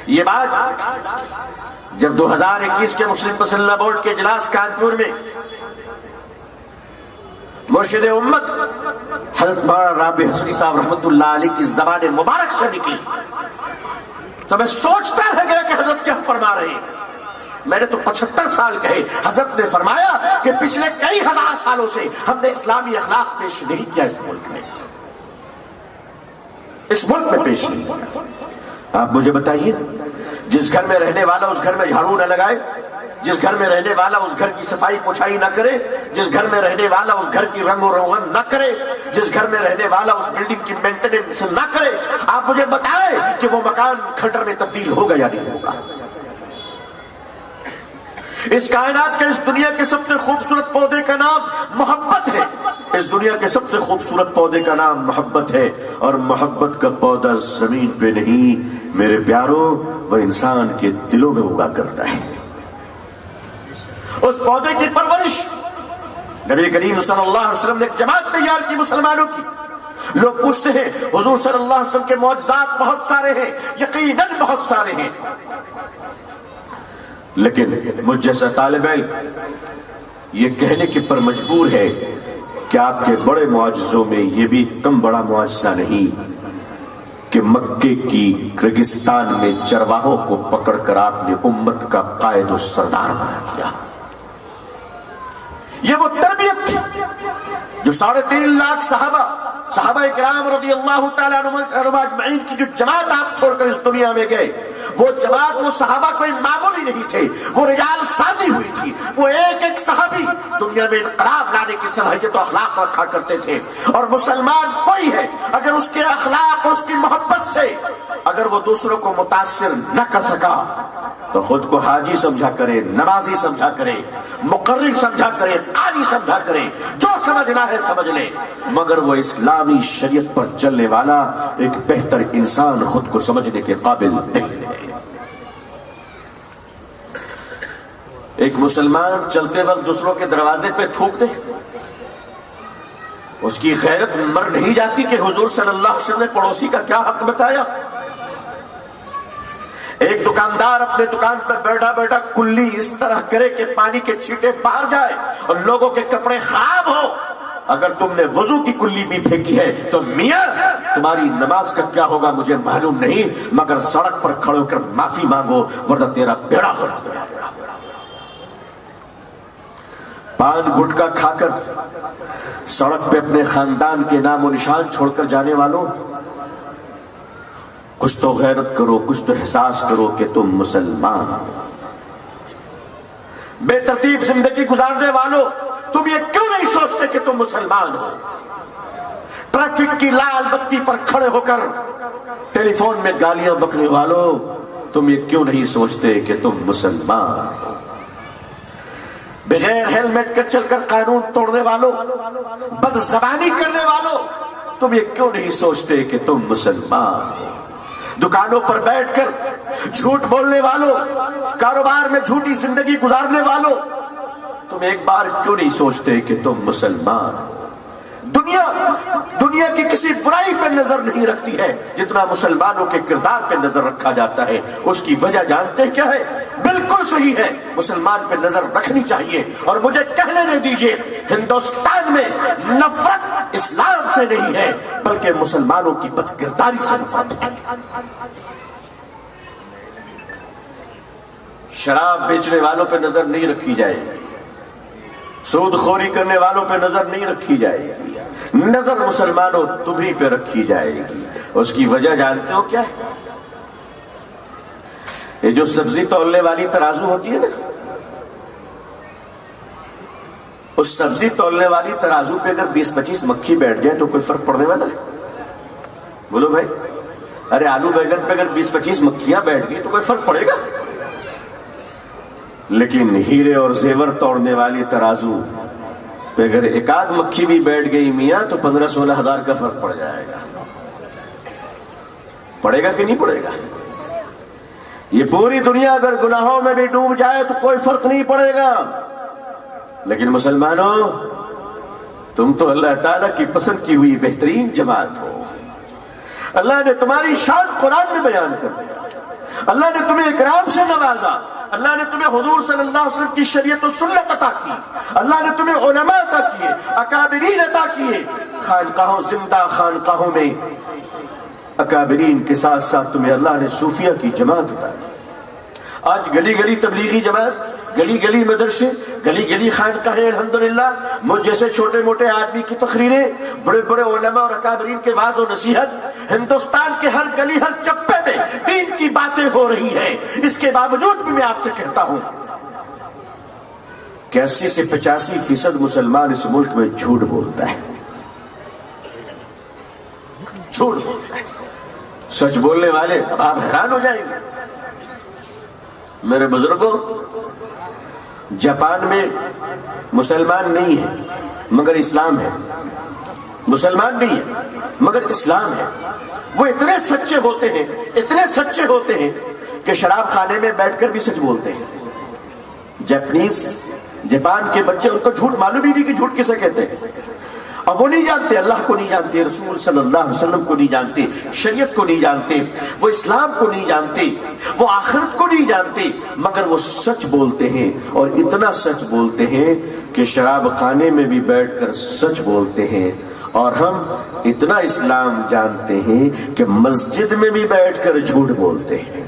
یہ بات جب 2021 کے مسلم مسلح بورڈ کے اجلاس کانپور میں مرشد امت حضرت مولانا رابع حسنی صاحب رحمۃ اللہ علیہ کی زبان مبارک سے نکلی تو میں سوچتا رہ گیا کہ حضرت کیا فرما رہے ہیں. میں نے تو 75 سال کہے, حضرت نے فرمایا کہ پچھلے کئی ہزار سالوں سے ہم نے اسلامی اخلاق پیش نہیں کیا اس ملک میں, اس ملک میں پیش نہیں کیا. آپ مجھے بتائیے, جس گھر میں رہنے والا اس گھر میں جھاڑو نہ لگائے, جس گھر میں رہنے والا اس گھر کی صفائی پوچھائی نہ کرے, جس گھر میں رہنے والا اس گھر کی رنگ و روغن نہ کرے, جس گھر میں رہنے والا اس بلڈنگ کی مینٹیننس نہ کرے, آپ مجھے بتائیں کہ وہ مکان کھنڈر میں تبدیل ہوگا یا نہیں ہوگا. اس کائنات کے, اس دنیا کے سب سے خوبصورت پودے کا نام محبت ہے. اس دنیا کے سب سے خوبصورت پودے کا نام محبت ہے, اور محبت کا پودا زمین پہ نہیں میرے پیاروں, وہ انسان کے دلوں میں اگا کرتا ہے. اس پودے کی پرورش نبی کریم صلی اللہ علیہ وسلم نے ایک جماعت تیار کی مسلمانوں کی. لوگ پوچھتے ہیں حضور صلی اللہ علیہ وسلم کے معجزات بہت سارے ہیں, یقیناً بہت سارے ہیں, لیکن مجھ جیسا طالب علم یہ کہنے کے پر مجبور ہے کہ آپ کے بڑے معجزوں میں یہ بھی کم بڑا معجزہ نہیں کہ مکے کی ریگستان میں چرواہوں کو پکڑ کر آپ نے امت کا قائد و سردار بنا دیا. یہ وہ تربیت تھی جو 3.5 لاکھ صحابہ کرام رضی اللہ تعالیٰ عنہم اجمعین کی جو جماعت آپ چھوڑ کر اس دنیا میں گئے, وہ جماعت، وہ صحابہ کوئی معمولی نہیں تھے، وہ رجال سازی ہوئی تھی. وہ ایک ایک صحابی دنیا میں انقلاب لانے کی صلاحیت و اخلاق رکھا کرتے تھے. اور مسلمان کوئی ہے اگر اس کے اخلاق اور اس کی محبت سے اگر وہ دوسروں کو متاثر نہ کر سکا تو خود کو حاجی سمجھا کرے، نمازی سمجھا کرے، مقرر سمجھا کرے، قاری سمجھا کرے، جو سمجھنا ہے سمجھ لے، مگر وہ اسلامی شریعت پر چلنے والا ایک بہتر انسان خود کو سمجھنے کے قابل نہیں ہے. ایک مسلمان چلتے وقت دوسروں کے دروازے پہ تھوک دے، اس کی غیرت مر نہیں جاتی کہ حضور صلی اللہ علیہ وسلم نے پڑوسی کا کیا حق بتایا. ایک دکاندار اپنے دکان پر بیٹھا بیٹھا کلی اس طرح کرے کہ پانی کے چھینٹے باہر جائے اور لوگوں کے کپڑے خراب ہو. اگر تم نے وضو کی کلی بھی پھینکی ہے تو میاں تمہاری نماز کا کیا ہوگا مجھے معلوم نہیں، مگر سڑک پر کھڑے ہو کر معافی مانگو ورنہ تیرا بیڑا غرق ہو جائے گا. پان گٹکا کھا کر سڑک پہ اپنے خاندان کے نام و نشان چھوڑ کر جانے والوں، کچھ تو غیرت کرو، کچھ تو احساس کرو کہ تم مسلمان ہو. بے ترتیب زندگی گزارنے والوں، تم یہ کیوں نہیں سوچتے کہ تم مسلمان ہو؟ ٹریفک کی لال بتی پر کھڑے ہو کر ٹیلی فون میں گالیاں بکنے والوں، تم یہ کیوں نہیں سوچتے کہ تم مسلمان ہو؟ بغیر ہیلمٹ کے چل کر قانون توڑنے والوں، بد زبانی کرنے والوں، تم یہ کیوں نہیں سوچتے کہ تم مسلمان ہو؟ دکانوں پر بیٹھ کر جھوٹ بولنے والوں، کاروبار میں جھوٹی زندگی گزارنے والوں، تم ایک بار کیوں نہیں سوچتے کہ تم مسلمان ہو؟ دنیا کی کسی برائی پہ نظر نہیں رکھتی ہے جتنا مسلمانوں کے کردار پہ نظر رکھا جاتا ہے. اس کی وجہ جانتے کیا ہے؟ بالکل صحیح ہے، مسلمان پہ نظر رکھنی چاہیے. اور مجھے کہہ لینے دیجئے، ہندوستان میں نفرت اسلام سے نہیں ہے بلکہ مسلمانوں کی بد کرداری سے نفرت ہے. شراب بیچنے والوں پہ نظر نہیں رکھی جائے گی، سود خوری کرنے والوں پہ نظر نہیں رکھی جائے گی، نظر مسلمانوں تمہیں پہ رکھی جائے گی. اس کی وجہ جانتے ہو کیا ہے؟ یہ جو سبزی تولنے والی ترازو ہوتی ہے نا، اس سبزی تولنے والی ترازو پہ اگر 20-25 مکھی بیٹھ جائے تو کوئی فرق پڑنے والا ہے؟ بولو بھائی. ارے آلو بیگن پہ اگر 20-25 مکھیاں بیٹھ گئی تو کوئی فرق پڑے گا؟ لیکن ہیرے اور زیور توڑنے والی ترازو پہ اگر ایک آدھ مکھی بھی بیٹھ گئی میاں تو 15-16 ہزار کا فرق پڑ جائے گا. پڑے گا کہ نہیں پڑے گا؟ یہ پوری دنیا اگر گناہوں میں بھی ڈوب جائے تو کوئی فرق نہیں پڑے گا. لیکن مسلمانوں، تم تو اللہ تعالیٰ کی پسند کی ہوئی بہترین جماعت ہو. اللہ نے تمہاری شان قرآن میں بیان کر دیا، اللہ نے تمہیں اکرام سے نوازا، اللہ نے تمہیں حضور صلی اللہ علیہ وسلم کی شریعت و سنت عطا کی، اللہ نے تمہیں علماء عطا کیے، اکابرین عطا کیے. خانقاہوں، زندہ خانقاہوں میں اکابرین کے ساتھ ساتھ تمہیں اللہ نے صوفیہ کی جماعت عطا کی. آج گلی گلی تبلیغی جماعت، گلی گلی مدرسے، گلی گلی خانقاہیں. الحمدللہ مجھ جیسے چھوٹے موٹے آدمی کی تقریریں، بڑے بڑے علماء اور اکابرین کے واعظ و نصیحت، ہندوستان کے ہر گلی ہر چپے میں دین کی باتیں ہو رہی ہیں. اس کے باوجود بھی میں آپ سے کہتا ہوں کہ 80 سے 85% مسلمان اس ملک میں جھوٹ بولتا ہے، جھوٹ بولتا ہے. سچ بولنے والے آپ حیران ہو جائیں گے. میرے بزرگوں، جاپان میں مسلمان نہیں ہے مگر اسلام ہے، مسلمان نہیں ہے مگر اسلام ہے. وہ اتنے سچے ہوتے ہیں، اتنے سچے ہوتے ہیں کہ شراب خانے میں بیٹھ کر بھی سچ بولتے ہیں. جاپان کے بچے، ان کو جھوٹ معلوم ہی نہیں کہ جھوٹ کسے کہتے ہیں. اور وہ نہیں جانتے، اللہ کو نہیں جانتے، رسول صلی اللہ علیہ وسلم کو نہیں جانتے، شریعت کو نہیں جانتے، وہ اسلام کو نہیں جانتے، وہ آخرت کو نہیں جانتے، مگر وہ سچ بولتے ہیں. اور اتنا سچ بولتے ہیں کہ شراب خانے میں بھی بیٹھ کر سچ بولتے ہیں. اور ہم اتنا اسلام جانتے ہیں کہ مسجد میں بھی بیٹھ کر جھوٹ بولتے ہیں.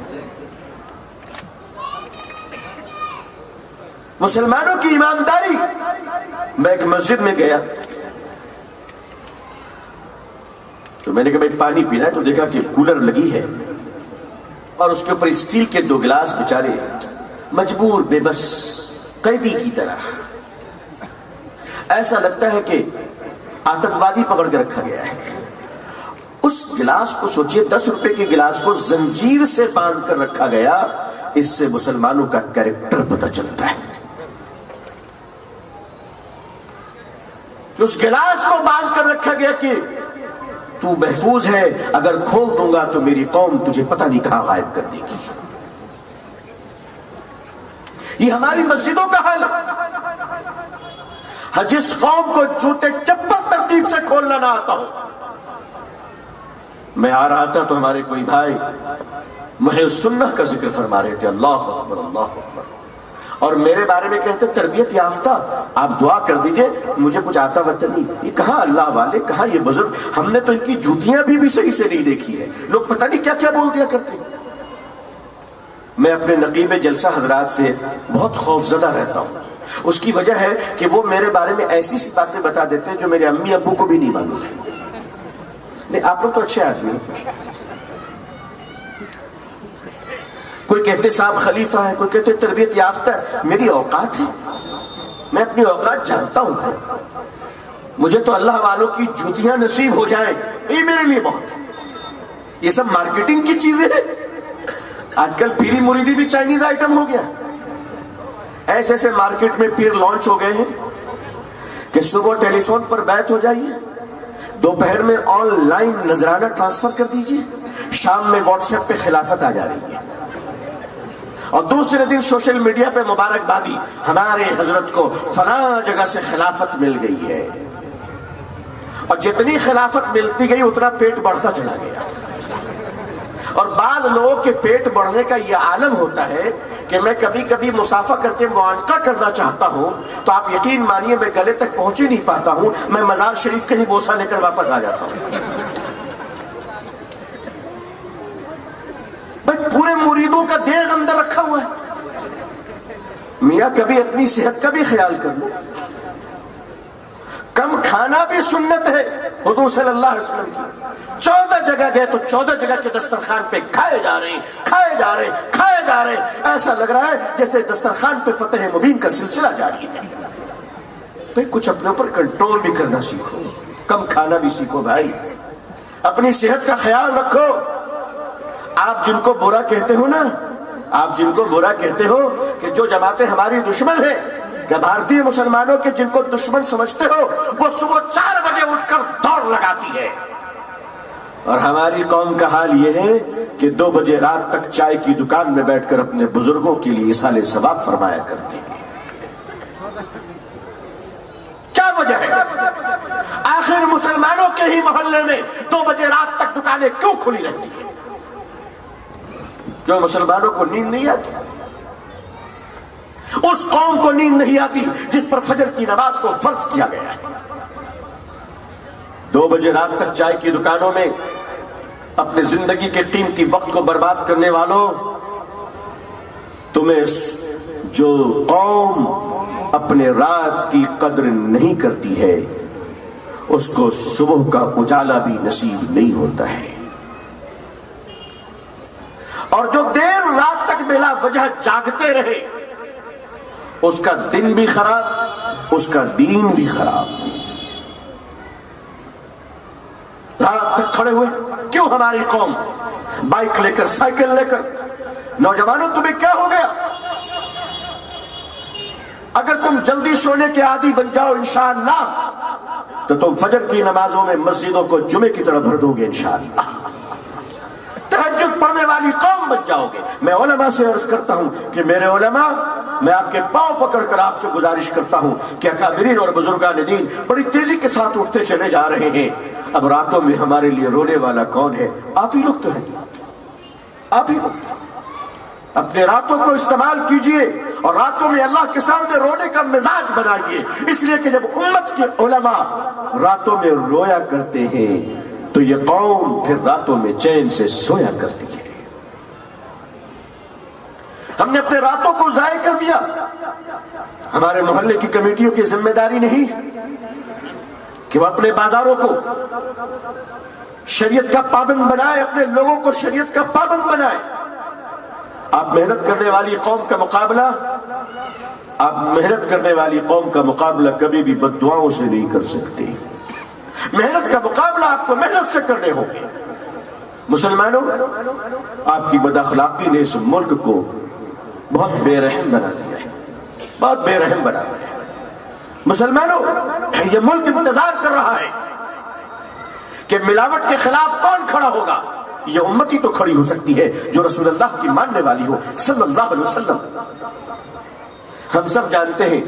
مسلمانوں کی ایمانداری. میں ایک مسجد میں گیا تو میں نے کہا بھائی پانی پینا ہے، تو دیکھا کہ کولر لگی ہے اور اس کے اوپر اسٹیل کے 2 گلاس بیچارے مجبور بے بس قیدی کی طرح، ایسا لگتا ہے کہ آتنکوادی پکڑ کے رکھا گیا ہے۔ اس گلاس کو سوچئے، 10 روپے کے گلاس کو زنجیر سے باندھ کر رکھا گیا۔ اس سے مسلمانوں کا کیریکٹر پتہ چلتا ہے کہ اس گلاس کو باندھ کر رکھا گیا کہ تو محفوظ ہے، اگر کھول دوں گا تو میری قوم تجھے پتہ نہیں کہاں غائب کر دے گی۔ یہ ہماری مسجدوں کا حال ہے، جس قوم کو جوتے چپل ترتیب سے کھولنا نہ آتا ہو۔ میں آ رہا تھا تو ہمارے کوئی بھائی محی السنہ کا ذکر فرما رہے تھے، اللہ اکبر اللہ اکبر، اور میرے بارے میں کہتے تربیت یافتہ، آپ دعا کر دیجئے، مجھے کچھ آتا وقت نہیں۔ یہ کہاں اللہ والے، کہاں یہ بزرگ، ہم نے تو ان کی جوتیاں بھی صحیح سے نہیں دیکھی ہے، لوگ پتہ نہیں کیا کیا بول دیا کرتے۔ میں اپنے نقیب جلسہ حضرات سے بہت خوف زدہ رہتا ہوں، اس کی وجہ ہے کہ وہ میرے بارے میں ایسی سی باتیں بتا دیتے ہیں جو میرے امی ابو کو بھی نہیں معلوم ہے۔ نہیں، آپ لوگ تو اچھے آدمی ہیں، کوئی کہتے صاحب خلیفہ ہے، کوئی کہتے تربیت یافتہ ہے، میری اوقات ہے، میں اپنی اوقات جانتا ہوں۔ مجھے تو اللہ والوں کی جوتیاں نصیب ہو جائیں یہ میرے لیے بہت ہے۔ یہ سب مارکیٹنگ کی چیزیں ہیں، آج کل پیری مریدی بھی چائنیز آئٹم ہو گیا۔ ایسے ایسے مارکیٹ میں پیر لانچ ہو گئے ہیں کہ صبح ٹیلی فون پر بیعت ہو جائیے، دوپہر میں آن لائن نذرانہ ٹرانسفر کر دیجئے، شام میں واٹس ایپ پہ خلافت آ جا رہی ہے، اور دوسرے دن سوشل میڈیا پہ مبارکبادی، ہمارے حضرت کو فلاں جگہ سے خلافت مل گئی ہے، اور جتنی خلافت ملتی گئی اتنا پیٹ بڑھتا چلا گیا۔ اور بعض لوگوں کے پیٹ بڑھنے کا یہ عالم ہوتا ہے کہ میں کبھی کبھی مسافہ کر کے معانقہ کرنا چاہتا ہوں تو آپ یقین مانیے میں گلے تک پہنچ ہی نہیں پاتا ہوں، میں مزار شریف کہیں بوسہ لے کر واپس آ جاتا ہوں۔ بھائی پورے مریدوں کا دیغ اندر رکھا ہوا ہے، میاں کبھی اپنی صحت کا بھی خیال کر لو۔ کم کھانا بھی سنت ہے حضور صلی اللہ علیہ وسلم کی۔ 14 جگہ گئے تو 14 جگہ کے دسترخوان پہ کھائے جا رہے ہیں، کھائے جا رہے ہیں، کھائے جا رہے ہیں، ایسا لگ رہا ہے جیسے دسترخوان پہ فتح مبین کا سلسلہ جاری ہے۔ بھائی کچھ اپنے اوپر کنٹرول بھی کرنا سیکھو، کم کھانا بھی سیکھو، بھائی اپنی صحت کا خیال رکھو۔ آپ جن کو برا کہتے ہو نا، آپ جن کو برا کہتے ہو کہ جو جماعتیں ہماری دشمن ہیں، کہ بھارتی مسلمانوں کے جن کو دشمن سمجھتے ہو، وہ صبح 4 بجے اٹھ کر دوڑ لگاتی ہے، اور ہماری قوم کا حال یہ ہے کہ 2 بجے رات تک چائے کی دکان میں بیٹھ کر اپنے بزرگوں کے لیے ایصال ثواب فرمایا کرتے ہیں۔ کیا وجہ ہے؟ آخر مسلمانوں کے ہی محلے میں 2 بجے رات تک دکانیں کیوں کھلی رہتی ہیں؟ کیوں مسلمانوں کو نیند نہیں آتی؟ اس قوم کو نیند نہیں آتی جس پر فجر کی نماز کو فرض کیا گیا ہے۔ 2 بجے رات تک چائے کی دکانوں میں اپنے زندگی کے قیمتی وقت کو برباد کرنے والوں، تمہیں جو قوم اپنے رات کی قدر نہیں کرتی ہے اس کو صبح کا اجالا بھی نصیب نہیں ہوتا ہے، اور جو دیر رات تک بلا وجہ جاگتے رہے اس کا دن بھی خراب، اس کا دین بھی خراب۔ رات تک کھڑے ہوئے کیوں ہماری قوم؟ بائک لے کر، سائیکل لے کر۔ نوجوانوں تمہیں کیا ہو گیا؟ اگر تم جلدی سونے کے عادی بن جاؤ انشاءاللہ تو تم فجر کی نمازوں میں مسجدوں کو جمعے کی طرح بھر دو گے انشاءاللہ، تہجد پڑھنے والی قوم بن جاؤ گے۔ میں علماء سے عرض کرتا ہوں کہ میرے علماء، میں آپ کے پاؤں پکڑ کر آپ سے گزارش کرتا ہوں کہ اکابرین اور بزرگان دین بڑی تیزی کے ساتھ اٹھتے چلے جا رہے ہیں، اب راتوں میں ہمارے لیے رونے والا کون ہے؟ آپ ہی لوگ تو ہیں، آپ ہی لوگ۔ اپنے راتوں کو استعمال کیجئے اور راتوں میں اللہ کے سامنے رونے کا مزاج بنائیے، اس لیے کہ جب امت کے علماء راتوں میں رویا کرتے ہیں تو یہ قوم پھر راتوں میں چین سے سویا کرتی ہے۔ ہم نے اپنے راتوں کو ضائع کر دیا۔ ہمارے محلے کی کمیٹیوں کی ذمہ داری نہیں کہ وہ اپنے بازاروں کو شریعت کا پابند بنائے، اپنے لوگوں کو شریعت کا پابند بنائے، آپ محنت کرنے والی قوم کا مقابلہ کبھی بھی بد دعاؤں سے نہیں کر سکتے. محنت کا مقابلہ آپ کو محنت سے کرنے ہوگے. مسلمانوں، آپ کی بد اخلاقی نے اس ملک کو بہت بے رحم بنا دیا ہے، بہت بے رحم بنا دیا ہے. مسلمانوں، یہ ملک انتظار کر رہا ہے کہ ملاوٹ کے خلاف کون کھڑا ہوگا. یہ امتی تو کھڑی ہو سکتی ہے جو رسول اللہ کی ماننے والی ہو صلی اللہ علیہ وسلم. ہم سب جانتے ہیں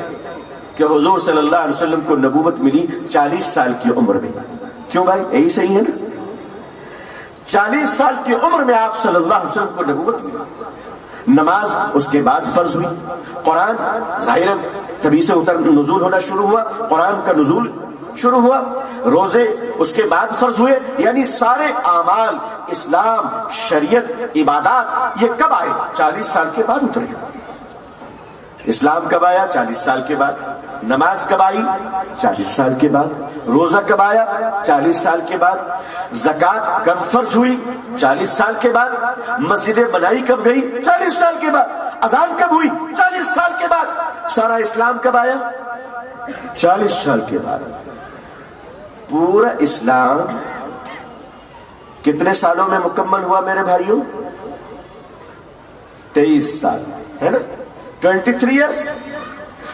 کہ حضور صلی اللہ علیہ وسلم کو نبوت ملی 40 سال کی عمر میں. کیوں بھائی؟ یہی صحیح ہے نا؟ 40 سال کی عمر میں آپ صلی اللہ علیہ وسلم کو نبوت ملی. نماز اس کے بعد فرض ہوئی. قرآن ظاہراً تبھی سے نزول ہونا شروع ہوا، قرآن کا نزول شروع ہوا. روزے اس کے بعد فرض ہوئے. یعنی سارے اعمال، اسلام، شریعت، عبادات یہ کب آئے؟ 40 سال کے بعد اترے. اسلام کب آیا؟ 40 سال کے بعد. نماز کب آئی؟ 40 سال کے بعد. روزہ کب آیا؟ 40 سال کے بعد. زکوٰۃ کب فرض ہوئی؟ 40 سال کے بعد. مسجدیں بنائی کب گئی؟ 40 سال کے بعد. اذان کب ہوئی؟ 40 سال کے بعد. سارا اسلام کب آیا؟ 40 سال کے بعد. پورا اسلام کتنے سالوں میں مکمل ہوا میرے بھائیوں؟ 23 سال ہے نا؟ 23 ایئرس.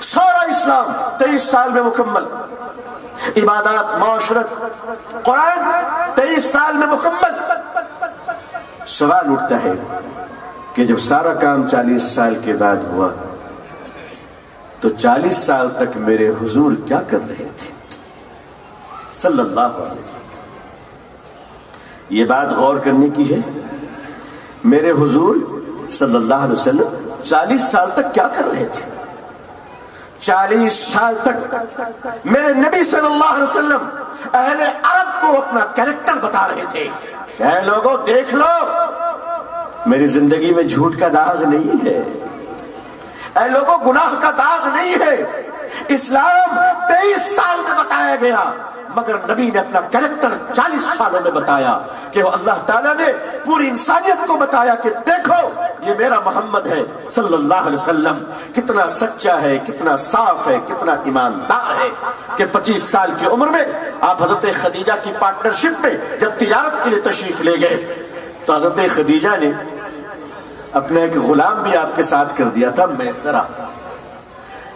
سارا اسلام 23 سال میں مکمل. عبادات، معاشرت، قرآن 23 سال میں مکمل. سوال اٹھتا ہے کہ جب سارا کام 40 سال کے بعد ہوا تو 40 سال تک میرے حضور کیا کر رہے تھے صلی اللہ علیہ وسلم؟ یہ بات غور کرنے کی ہے. میرے حضور صلی اللہ علیہ وسلم 40 سال تک کیا کر رہے تھے؟ 40 سال تک میرے نبی صلی اللہ علیہ وسلم اہل عرب کو اپنا کریکٹر بتا رہے تھے. اے لوگوں دیکھ لو، میری زندگی میں جھوٹ کا داغ نہیں ہے. اے لوگوں گناہ کا داغ نہیں ہے. اسلام 23 سال میں بتایا گیا، مگر نبی نے اپنا کریکٹر 40 سالوں میں بتایا کہ وہ اللہ تعالیٰ نے پوری انسانیت کو بتایا کہ دیکھو یہ میرا محمد ہے صلی اللہ علیہ وسلم، کتنا سچا ہے، کتنا صاف ہے، کتنا ایماندار ہے. کہ 25 سال کی عمر میں آپ حضرت خدیجہ کی پارٹنرشپ میں جب تجارت کے لیے تشریف لے گئے تو حضرت خدیجہ نے اپنا ایک غلام بھی آپ کے ساتھ کر دیا تھا، میسرہ.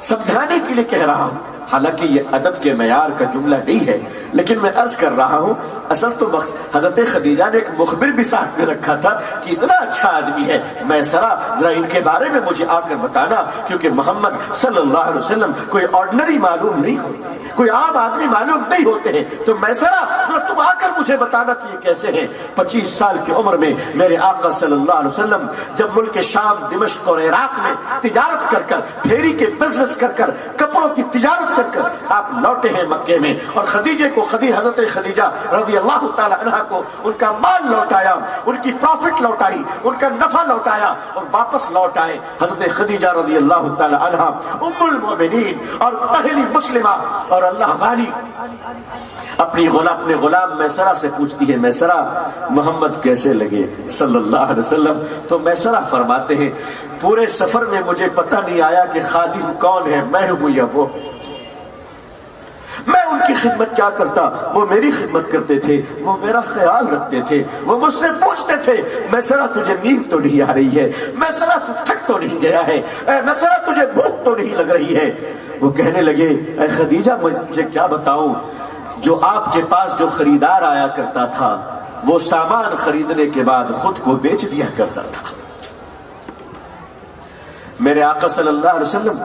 سمجھانے کے لیے کہہ رہا ہوں، حالانکہ یہ ادب کے معیار کا جملہ نہیں ہے، لیکن میں عرض کر رہا ہوں اصل تو حضرت خدیجہ نے ایک مخبر بھی ساتھ میں رکھا تھا کہ اتنا اچھا آدمی ہے میسرہ، ذرا ان کے بارے میں مجھے آ کر بتانا، کیونکہ محمد صلی اللہ علیہ وسلم کوئی آرڈنری معلوم نہیں ہوتے، کوئی عام آدمی معلوم نہیں ہوتے ہیں. تو میسرہ ذرا تم آ کر مجھے بتانا کہ یہ کیسے ہیں. 25 سال کی عمر میں میرے آقا صلی اللہ علیہ وسلم جب ملک شام، دمشق اور عراق میں تجارت کر کر، پھیری کے بزنس کر کر، کپڑوں کی تجارت کر کر آپ لوٹے ہیں مکے میں، اور خدیجہ کو حضرت خدیجہ رضی اللہ تعالی عنہ کو ان کا مال لوٹایا، ان کی پروفٹ لوٹائی، ان کا نفع لوٹایا اور واپس لوٹ آئے. حضرت خدیجہ رضی اللہ تعالی عنہ ام المؤمنین اور پہلی مسلمہ اور اللہ والی اپنے غلام میسرہ سے پوچھتی ہے، میسرہ محمد کیسے لگے صلی اللہ علیہ وسلم؟ تو میسرہ فرماتے ہیں پورے سفر میں مجھے پتہ نہیں آیا کہ خادم کون ہے، میں ہوں یا وہ. میں ان کی خدمت کیا کرتا، وہ میری خدمت کرتے تھے، وہ میرا خیال رکھتے تھے، وہ مجھ سے پوچھتے تھے میسرہ تجھے نیند تو نہیں آ رہی ہے، میسرہ تو تھک تو نہیں گیا ہے، میسرہ تجھے بھوک تو نہیں لگ رہی ہے. وہ کہنے لگے اے خدیجہ مجھے کیا بتاؤں، جو آپ کے پاس جو خریدار آیا کرتا تھا وہ سامان خریدنے کے بعد خود کو بیچ دیا کرتا تھا. میرے آقا صلی اللہ علیہ وسلم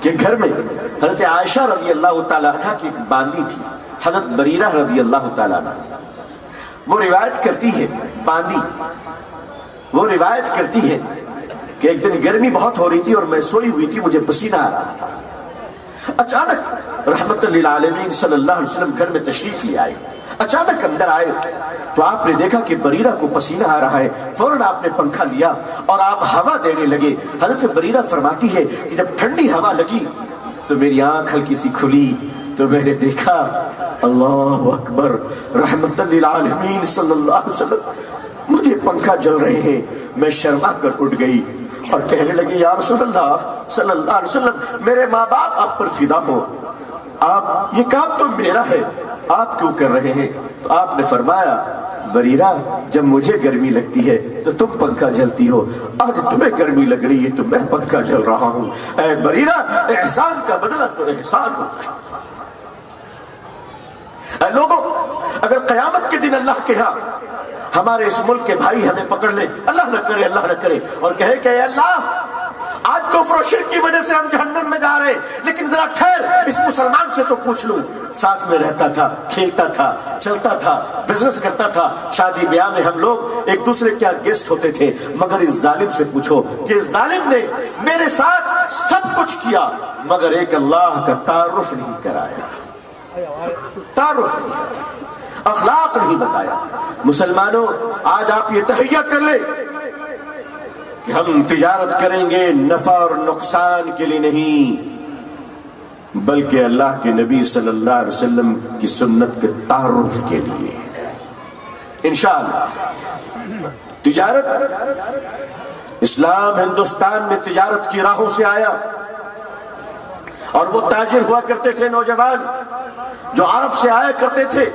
کے گھر میں حضرت عائشہ رضی اللہ تعالیٰ عنہ کی باندی تھی، حضرت بریرہ رضی اللہ تعالیٰ عنہ. وہ روایت کرتی ہے، باندی وہ روایت کرتی ہے کہ ایک دن گرمی بہت ہو رہی تھی اور میں سوئی ہوئی تھی، مجھے پسینہ آ رہا تھا. اچانک رحمت للعالمین صلی اللہ علیہ وسلم گھر میں تشریف لے آئے. اچانک اندر آئے تو آپ نے دیکھا کہ بریرہ کو پسینہ آ رہا ہے. فوراً آپ نے پنکھا لیا اور آپ ہوا دینے لگے. حضرت بریرہ فرماتی ہے کہ جب ٹھنڈی ہوا لگی تو میری آنکھ ہلکی سی کھلی تو میں نے دیکھا اللہ اکبر، رحمت للعالمین صلی اللہ علیہ وسلم، مجھے پنکھا جل رہے ہیں، میں شرما کر اٹھ گئی اور کہنے لگی یا رسول اللہ صلی اللہ علیہ وسلم میرے ماں باپ آپ پر فدا ہو، آپ یہ کام تو میرا ہے، آپ کیوں کر رہے ہیں؟ تو آپ نے فرمایا بریرہ جب مجھے گرمی لگتی ہے تو تم پنکھا جلتی ہو، آج تمہیں گرمی لگ رہی ہے تو میں پنکھا جل رہا ہوں۔ اے بریرہ احسان کا بدلہ تو احسان ہوتا ہے۔ اے لوگوں، اگر قیامت کے دن اللہ کے ہاں ہمارے اس ملک کے بھائی ہمیں پکڑ لیں، اللہ نہ کرے اور کہے کہ اے اللہ آج کفر و شرک کی وجہ سے ہم جہنم میں جا رہے ہیں، لیکن ذرا ٹھہر اس مسلمان سے تو پوچھ لوں، ساتھ میں رہتا تھا، کھیلتا تھا، چلتا تھا، بزنس کرتا تھا، شادی بیاہ میں ہم لوگ ایک دوسرے کے گیسٹ ہوتے تھے، مگر اس ظالم سے پوچھو کہ اس ظالم نے میرے ساتھ سب کچھ کیا مگر ایک اللہ کا تعارف نہیں کرایا، تعارف اخلاق نہیں بتایا۔ مسلمانوں آج آپ یہ تہیہ کر لیں کہ ہم تجارت کریں گے نفع اور نقصان کے لیے نہیں، بلکہ اللہ کے نبی صلی اللہ علیہ وسلم کی سنت کے تعارف کے لیے انشاءاللہ۔ تجارت، اسلام ہندوستان میں تجارت کی راہوں سے آیا اور وہ تاجر ہوا کرتے تھے نوجوان جو عرب سے آیا کرتے تھے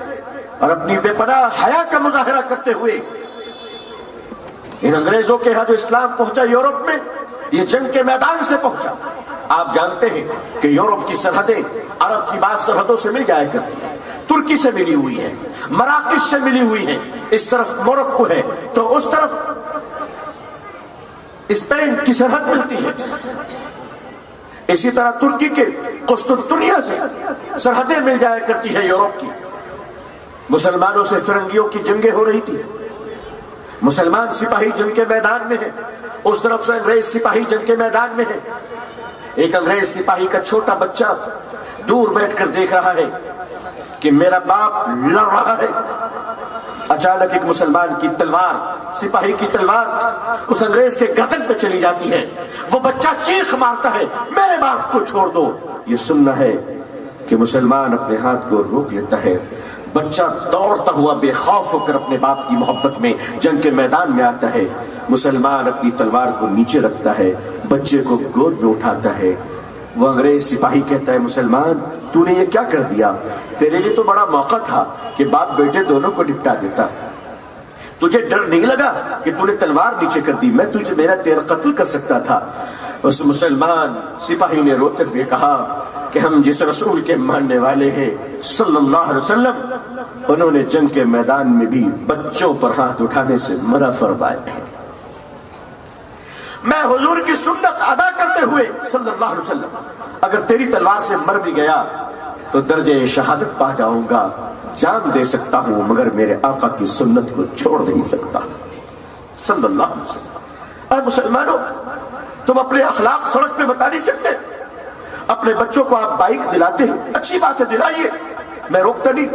اور اپنی بے پناہ حیا کا مظاہرہ کرتے ہوئے ان انگریزوں کے ہاں جو اسلام پہنچا یورپ میں، یہ جنگ کے میدان سے پہنچا۔ آپ جانتے ہیں کہ یورپ کی سرحدیں عرب کی بعض سرحدوں سے مل جایا کرتی ہیں، ترکی سے ملی ہوئی ہے، مراکش سے ملی ہوئی ہے، اس طرف موروکو ہے تو اس طرف اسپین کی سرحد ملتی ہے، اسی طرح ترکی کے قسطنطنیہ سے سرحدیں مل جایا کرتی ہے یورپ کی۔ مسلمانوں سے فرنگیوں کی جنگیں ہو رہی تھی، مسلمان سپاہی جنگ کے میدان میں ہے، اس طرف سے انگریز سپاہی جنگ کے میدان میں ہے۔ ایک انگریز سپاہی کا چھوٹا بچہ دور بیٹھ کر دیکھ رہا ہے کہ میرا باپ لڑ رہا ہے، اچانک ایک مسلمان کی تلوار، سپاہی کی تلوار اس انگریز کے گردن پہ چلی جاتی ہے، وہ بچہ چیخ مارتا ہے میرے باپ کو چھوڑ دو۔ یہ سننا ہے کہ مسلمان اپنے ہاتھ کو روک لیتا ہے، بچہ دوڑتا ہوا بے خوف ہو کر اپنے باپ کی محبت میں جنگ کے میدان میں آتا ہے، مسلمان اپنی تلوار کو نیچے رکھتا ہے، بچے کو گود میں اٹھاتا ہے۔ وہ انگریز سپاہی کہتا ہے مسلمان تو نے یہ کیا کر دیا؟ تیرے لیے تو بڑا موقع تھا کہ باپ بیٹے دونوں کو نپٹا دیتا، تجھے ڈر نہیں لگا کہ تو نے تلوار نیچے کر دی؟ میں تجھے تیرا قتل کر سکتا تھا۔ اس مسلمان سپاہی نے روتے ہوئے کہا کہ ہم جس رسول کے ماننے والے ہیں صلی اللہ علیہ وسلم، انہوں نے جنگ کے میدان میں بھی بچوں پر ہاتھ اٹھانے سے منع فرمایا ہے۔ میں حضور کی سنت ادا کرتے ہوئے صلی اللہ علیہ وسلم اگر تیری تلوار سے مر بھی گیا تو درجہ شہادت پا جاؤں گا، جان دے سکتا ہوں مگر میرے آقا کی سنت کو چھوڑ نہیں سکتا صلی اللہ علیہ وسلم۔ اے مسلمانوں، تم اپنے اخلاق سڑک پہ بتا نہیں سکتے، اپنے بچوں کو آپ بائک دلاتے ہیں، اچھی بات ہے دلائیے، میں روکتا نہیں،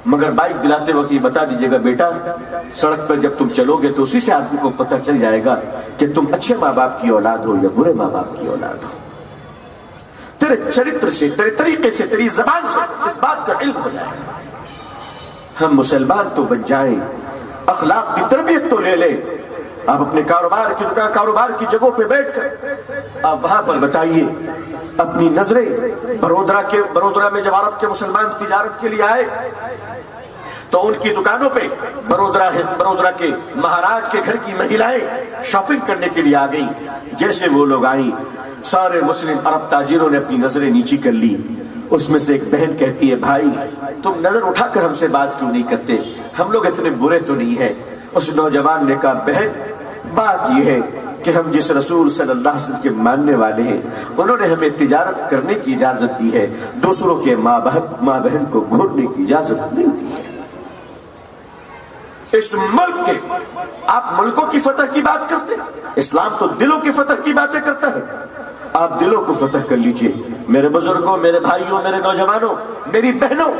مگر بائک دلاتے وقت یہ بتا دیجئے گا بیٹا سڑک پر جب تم چلو گے تو اسی سے آدمی کو پتہ چل جائے گا کہ تم اچھے ماں باپ کی اولاد ہو یا برے ماں باپ کی اولاد ہو، تیرے چرتر سے، تیرے طریقے سے، تیری زبان سے اس بات کا علم ہو جائے گا۔ ہم مسلمان تو بن جائیں، اخلاق کی تربیت تو لے لیں۔ آپ اپنے کاروبار کی دکان، کاروبار کی جگہوں پہ بیٹھ کر آپ وہاں پر بتائیے، اپنی نظریں بڑودرا میں جب عرب کے مسلمان تجارت کے لیے آئے تو ان کی دکانوں پہ بڑودرا کے مہاراج کے گھر کی مہیلائیں شاپنگ کرنے کے لیے آ گئیں۔ جیسے وہ لوگ آئیں، سارے مسلم عرب تاجروں نے اپنی نظریں نیچی کر لی۔ اس میں سے ایک بہن کہتی ہے بھائی تم نظر اٹھا کر ہم سے بات کیوں نہیں کرتے، ہم لوگ اتنے برے تو نہیں ہیں۔ اس نوجوان نے کہا بہن بات یہ ہے کہ ہم جس رسول صلی اللہ علیہ وسلم کے ماننے والے ہیں انہوں نے ہمیں تجارت کرنے کی اجازت دی ہے، دوسروں کے ماں بہن کو گھورنے کی اجازت نہیں دی ہے۔ اس ملک کے آپ ملکوں کی فتح کی بات کرتے ہیں، اسلام تو دلوں کی فتح کی باتیں کرتا ہے۔ آپ دلوں کو فتح کر لیجئے میرے بزرگوں، میرے بھائیوں، میرے نوجوانوں، میری بہنوں،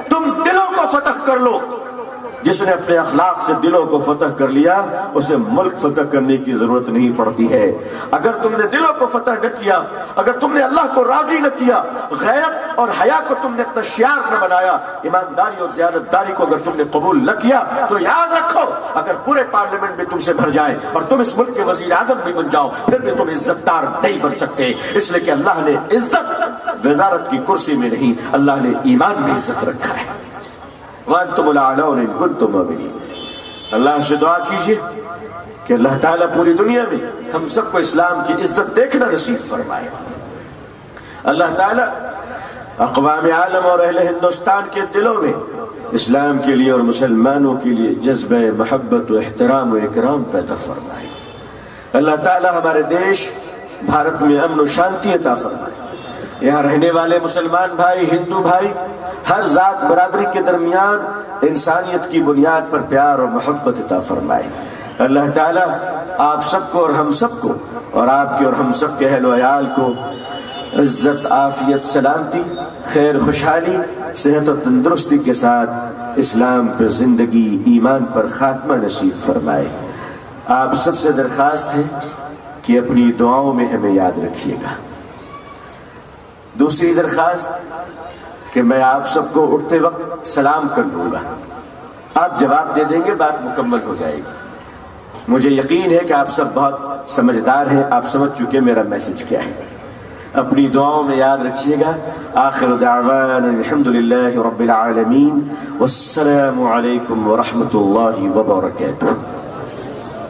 تم دلوں کو فتح کر لو۔ جس نے اپنے اخلاق سے دلوں کو فتح کر لیا اسے ملک فتح کرنے کی ضرورت نہیں پڑتی ہے۔ اگر تم نے دلوں کو فتح نہ کیا، اگر تم نے اللہ کو راضی نہ کیا، غیرت اور حیا کو تم نے اپنا شعار نہ بنایا، ایمانداری اور دیانتداری کو اگر تم نے قبول نہ کیا، تو یاد رکھو اگر پورے پارلیمنٹ بھی تم سے بھر جائے اور تم اس ملک کے وزیر اعظم بھی بن جاؤ، پھر بھی تم عزت دار نہیں بن سکتے، اس لیے کہ اللہ نے عزت وزارت کی کرسی میں نہیں، اللہ نے ایمان میں عزت رکھا ہے۔ وَأَنْتُمُ الْأَعْلَوْنَ إِن كُنتُم مُؤْمِنِينَ۔ اللہ سے دعا کیجئے کہ اللہ تعالیٰ پوری دنیا میں ہم سب کو اسلام کی عزت دیکھنا نصیب فرمائے۔ اللہ تعالیٰ اقوام عالم اور اہل ہندوستان کے دلوں میں اسلام کے لیے اور مسلمانوں کے لیے جذبہ محبت و احترام و اکرام پیدا فرمائے۔ اللہ تعالیٰ ہمارے دیش بھارت میں امن و شانتی عطا فرمائے۔ یہاں رہنے والے مسلمان بھائی، ہندو بھائی، ہر ذات برادری کے درمیان انسانیت کی بنیاد پر پیار اور محبت عطا فرمائے۔ اللہ تعالیٰ آپ سب کو اور ہم سب کو اور آپ کے اور ہم سب کے اہل و عیال کو عزت، عافیت، سلامتی، خیر، خوشحالی، صحت و تندرستی کے ساتھ اسلام پر زندگی، ایمان پر خاتمہ نصیب فرمائے۔ آپ سب سے درخواست ہے کہ اپنی دعاؤں میں ہمیں یاد رکھیے گا۔ دوسری درخواست کہ میں آپ سب کو اٹھتے وقت سلام کر لوں گا، آپ جواب دے دیں گے، بات مکمل ہو جائے گی۔ مجھے یقین ہے کہ آپ سب بہت سمجھدار ہیں، آپ سمجھ چکے میرا میسج کیا ہے۔ اپنی دعاؤں میں یاد رکھیے گا۔ آخر دعوانا الحمدللہ رب العالمین، والسلام علیکم ورحمۃ اللہ وبرکاتہ۔